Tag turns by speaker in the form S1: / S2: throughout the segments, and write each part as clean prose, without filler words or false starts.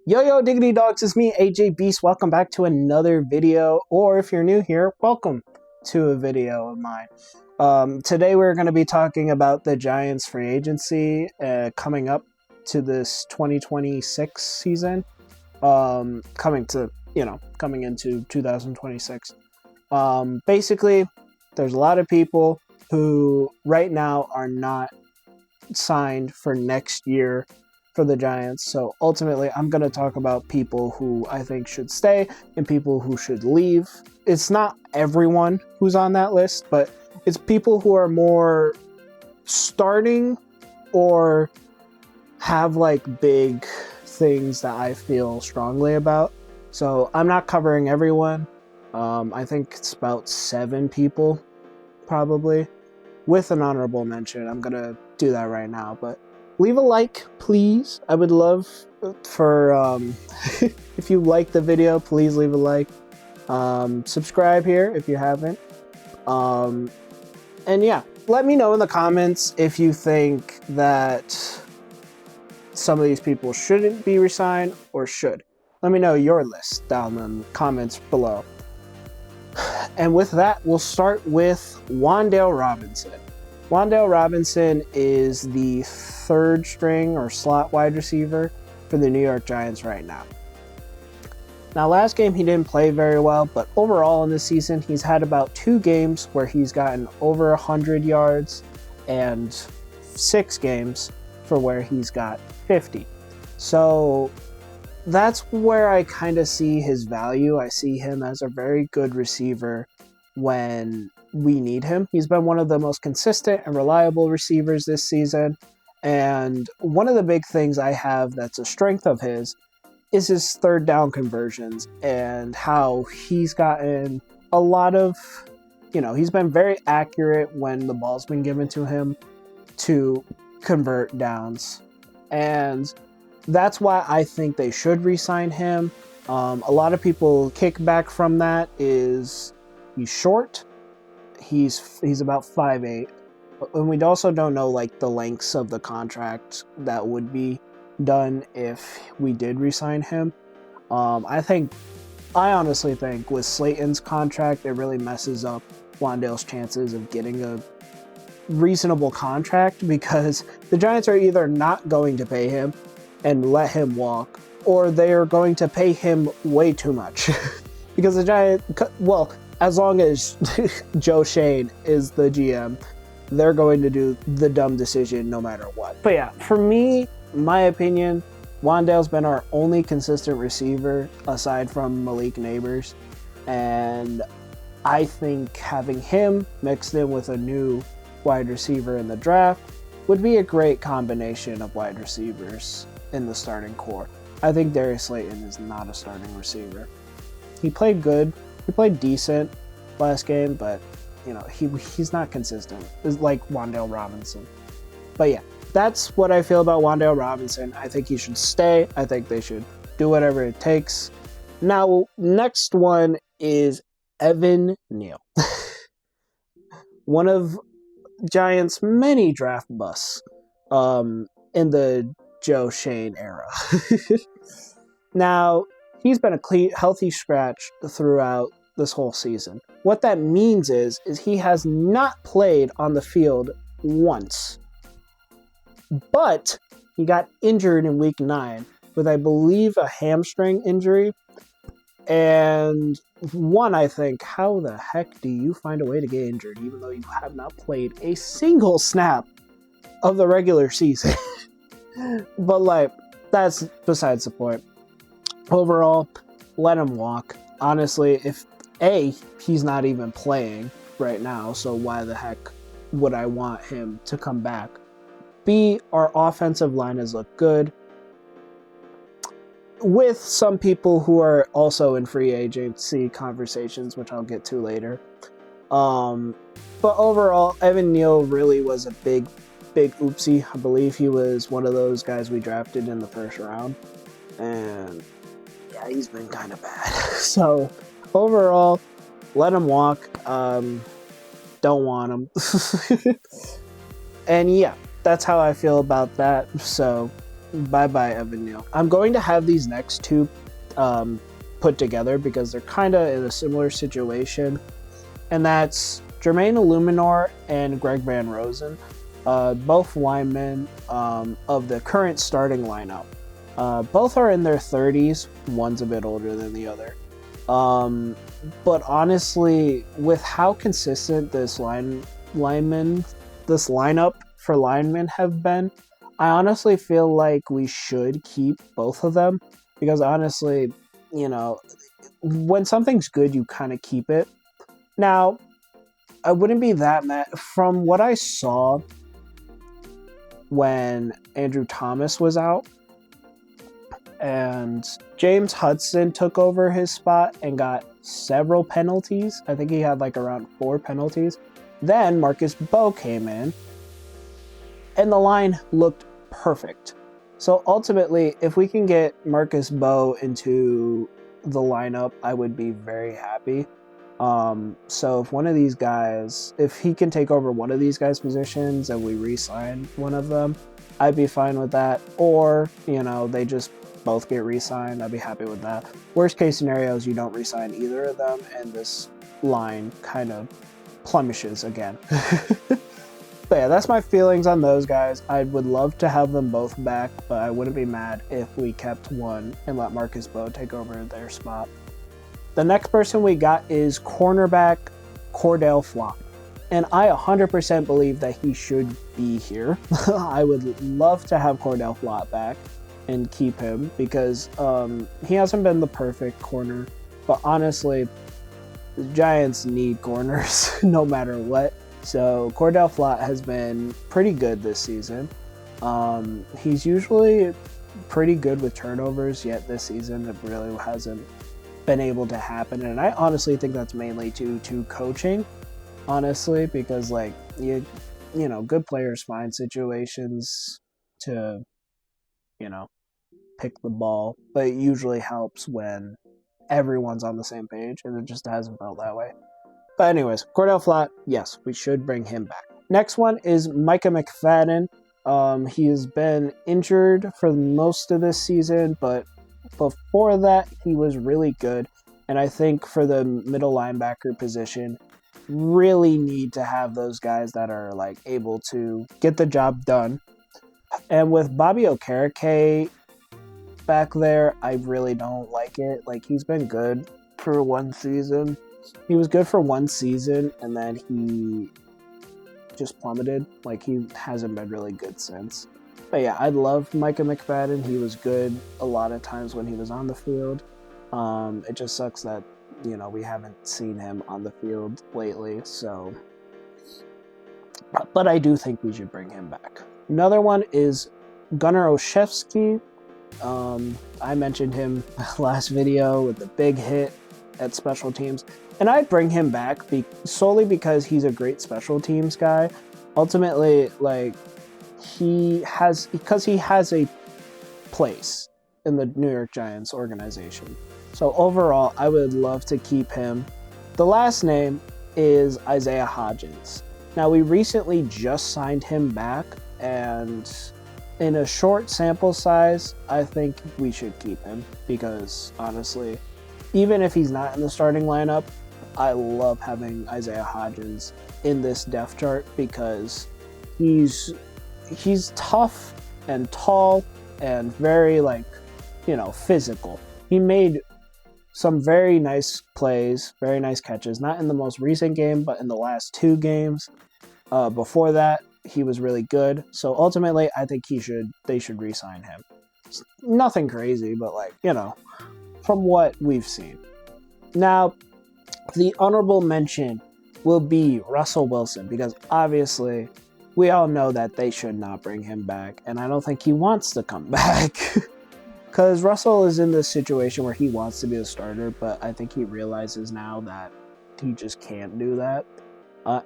S1: Yo diggity dogs, it's me AJ Beast. Welcome back to another video, or if you're new here, welcome to a video of mine. Today we're going to be talking about the Giants free agency coming up to this 2026 season, coming into 2026. Basically, there's a lot of people who right now are not signed for next year for the Giants. So ultimately, I'm going to talk about people who I think should stay and people who should leave. It's not everyone who's on that list, but it's people who are more starting or have like big things that I feel strongly about. So I'm not covering everyone. I think it's about 7 people, probably, with an honorable mention. I'm going to do that right now, but leave a like, please. I would love for, if you like the video, please leave a like. Subscribe here if you haven't. And yeah, let me know in the comments if you think that some of these people shouldn't be resigned or should. Let me know your list down in the comments below. And with that, we'll start with Wan'Dale Robinson. Wan'Dale Robinson is the 3rd string or slot wide receiver for the New York Giants right now. Now, last game he didn't play very well, but overall in this season, he's had about 2 games where he's gotten over 100 yards and 6 games for where he's got 50. So that's where I kind of see his value. I see him as a very good receiver when we need him. He's been one of the most consistent and reliable receivers this season. And one of the big things I have that's a strength of his is his 3rd down conversions and how he's gotten a lot of, he's been very accurate when the ball's been given to him to convert downs. And that's why I think they should re-sign him. A lot of people kick back from that is he's short. He's about 5'8", and we also don't know like the lengths of the contract that would be done if we did re-sign him. I honestly think with Slayton's contract, it really messes up Wan'Dale's chances of getting a reasonable contract, because the Giants are either not going to pay him and let him walk, or they are going to pay him way too much. Because the Giants, as long as Joe Schoen is the GM, they're going to do the dumb decision no matter what. But yeah, for me, my opinion, Wan'Dale's been our only consistent receiver aside from Malik Nabers. And I think having him mixed in with a new wide receiver in the draft would be a great combination of wide receivers in the starting core. I think Darius Slayton is not a starting receiver. He played good. He played decent last game, but he's not consistent. It's like Wan'Dale Robinson. But yeah, that's what I feel about Wan'Dale Robinson. I think he should stay. I think they should do whatever it takes. Now, next one is Evan Neal. One of Giants' many draft busts in the Joe Schoen era. Now, he's been a clean, healthy scratch throughout this whole season. What that means is he has not played on the field once. But he got injured in week 9 with, I believe, a hamstring injury. And I think, how the heck do you find a way to get injured even though you have not played a single snap of the regular season? But that's besides the point. Overall, let him walk. Honestly, if he's not even playing right now, so why the heck would I want him to come back? B, our offensive line has looked good, with some people who are also in free agency conversations, which I'll get to later. But overall, Evan Neal really was a big oopsie. I believe he was one of those guys we drafted in the 1st round. And yeah, he's been kind of bad. So overall, let him walk. Don't want him. And yeah, that's how I feel about that. So bye-bye Evan Neal. I'm going to have these next two put together because they're kind of in a similar situation, and that's Jermaine Illuminor and Greg Van Rosen, both linemen of the current starting lineup. Both are in their 30s. One's a bit older than the other. But honestly, with how consistent this lineup for linemen have been, I honestly feel like we should keep both of them because honestly, you know, when something's good, you kind of keep it. Now, I wouldn't be that mad. From what I saw when Andrew Thomas was out and James Hudson took over his spot and got several penalties. I think he had like around 4 penalties. Then Marcus Bowe came in and the line looked perfect. So ultimately, if we can get Marcus Bowe into the lineup, I would be very happy. So if one of these guys, if he can take over one of these guys' positions and we re-sign one of them, I'd be fine with that. Or, you know, they just both get re-signed, I'd be happy with that. Worst case scenario is you don't re-sign either of them and this line kind of plummetes again. But yeah, that's my feelings on those guys. I would love to have them both back, but I wouldn't be mad if we kept one and let Marcus Bowe take over their spot. The next person we got is cornerback Cordell Flott. And I 100% believe that he should be here. I would love to have Cordell Flott back and keep him because he hasn't been the perfect corner. But honestly, the Giants need corners no matter what. So Cordell Flott has been pretty good this season. He's usually pretty good with turnovers, yet this season it really hasn't been able to happen. And I honestly think that's mainly due to coaching, honestly, because like you know, good players find situations to, you know, pick the ball, but it usually helps when everyone's on the same page, and it just hasn't felt that way. But anyways, Cordell Flott, yes, we should bring him back. Next one is Micah McFadden. He has been injured for most of this season, but before that, he was really good. And I think for the middle linebacker position, really need to have those guys that are like able to get the job done. And with Bobby Okereke back there, I really don't like it. Like, he's been good for one season. He was good for one season, and then he just plummeted. Like, he hasn't been really good since. But yeah, I love Micah McFadden. He was good a lot of times when he was on the field. It just sucks that, you know, we haven't seen him on the field lately. So, but I do think we should bring him back. Another one is Gunnar Olszewski. I mentioned him last video with the big hit at special teams. And I'd bring him back solely because he's a great special teams guy. Ultimately, like, he has a place in the New York Giants organization. So overall, I would love to keep him. The last name is Isaiah Hodgins. Now, we recently just signed him back, and in a short sample size, I think we should keep him because, honestly, even if he's not in the starting lineup, I love having Isaiah Hodgins in this depth chart because he's tough and tall and very, like, you know, physical. He made some very nice plays, very nice catches, not in the most recent game, but in the last 2 games. Before that, he was really good. So ultimately, I think they should re-sign him. It's nothing crazy, but, like, you know, from what we've seen. Now, the honorable mention will be Russell Wilson, because obviously we all know that they should not bring him back, and I don't think he wants to come back. Because Russell is in this situation where he wants to be a starter, but I think he realizes now that he just can't do that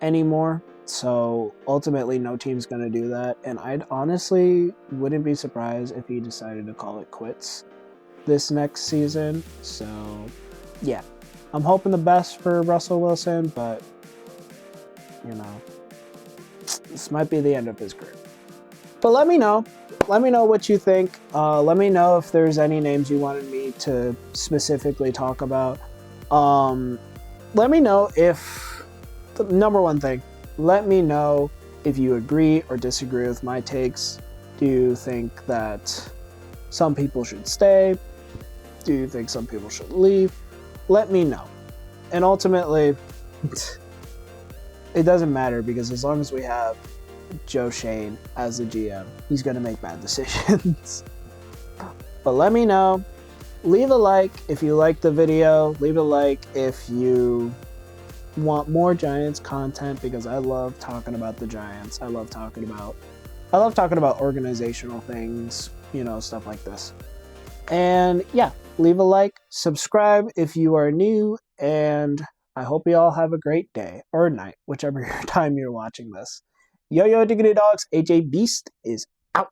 S1: anymore. So ultimately, no team's going to do that, and I'd honestly wouldn't be surprised if he decided to call it quits this next season. So yeah, I'm hoping the best for Russell Wilson, but, you know, this might be the end of his career. But let me know. Let me know what you think. Let me know if there's any names you wanted me to specifically talk about. Let me know if, the number one thing, let me know if you agree or disagree with my takes. Do you think that some people should stay? Do you think some people should leave? Let me know. And ultimately, it doesn't matter, because as long as we have Joe Schoen as the GM, he's going to make bad decisions. But let me know. Leave a like if you liked the video. Leave a like if you want more Giants content, because I love talking about the Giants. I love talking about organizational things, stuff like this. And yeah, leave a like, subscribe if you are new, and I hope you all have a great day or night, whichever time you're watching this. Yo, diggity dogs, AJ Beast is out.